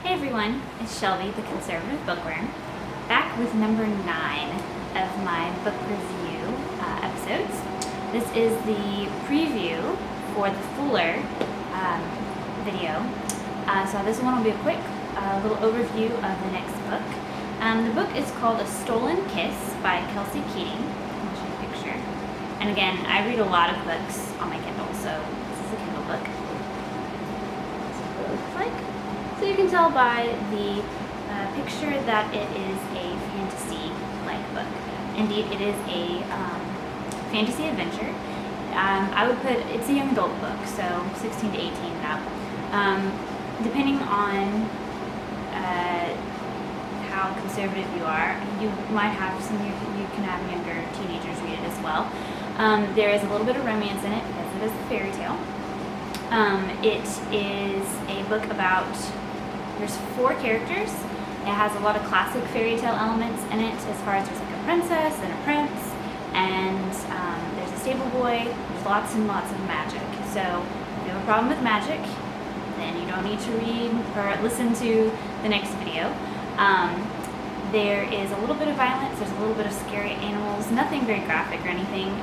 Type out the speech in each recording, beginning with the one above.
Hey everyone, it's Shelby, the Conservative Bookworm, back with number 9 of my book review episodes. This is the preview for the Fuller video. So this one will be a quick little overview of the next book. The book is called A Stolen Kiss by Kelsey Keating. I'll show you a picture. And again, I read a lot of books on my Kindle, so this is a Kindle book. That's what it looks like. So you can tell by the picture that it is a fantasy-like book. Indeed, it is a fantasy adventure. I would put, it's a young adult book, so 16 to 18 and up. Depending on how conservative you are, you might have you can have younger teenagers read it as well. There is a little bit of romance in it because it is a fairy tale. It is a book about, there's 4 characters. It has a lot of classic fairy tale elements in it, as far as there's like a princess and a prince, and there's a stable boy. There's lots and lots of magic. So if you have a problem with magic, then you don't need to read or listen to the next video. There is a little bit of violence. There's a little bit of scary animals. Nothing very graphic or anything.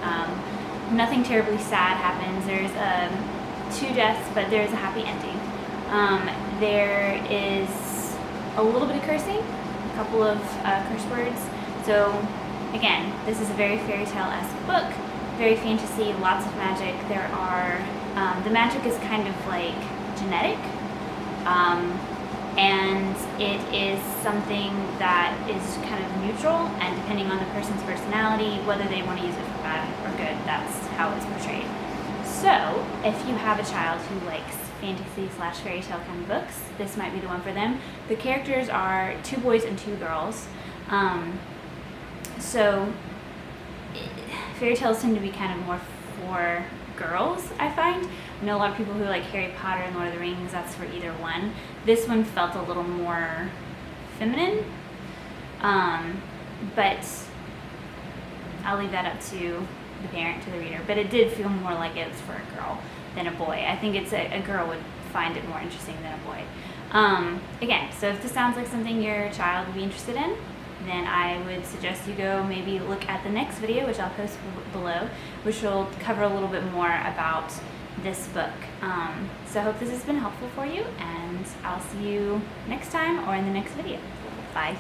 Nothing terribly sad happens. There's 2 deaths, but there's a happy ending. There is a little bit of cursing, a couple of curse words. So again, this is a very fairy tale-esque book, very fantasy, lots of magic. There are, the magic is kind of like genetic, and it is something that is kind of neutral, and depending on the person's personality, whether they want to use it for bad or good, that's how it's portrayed. So, if you have a child who likes fantasy/fairy tale kind of books, this might be the one for them. The characters are 2 boys and 2 girls. So, fairy tales tend to be kind of more for girls, I find. I know a lot of people who like Harry Potter and Lord of the Rings, that's for either one. This one felt a little more feminine, but I'll leave that up to the parent, to the reader. But it did feel more like it was for a girl than a boy. I think it's a girl would find it more interesting than a boy. Again, so if this sounds like something your child would be interested in, then I would suggest you go maybe look at the next video, which I'll post below, which will cover a little bit more about this book. So I hope this has been helpful for you, and I'll see you next time or in the next video. Bye.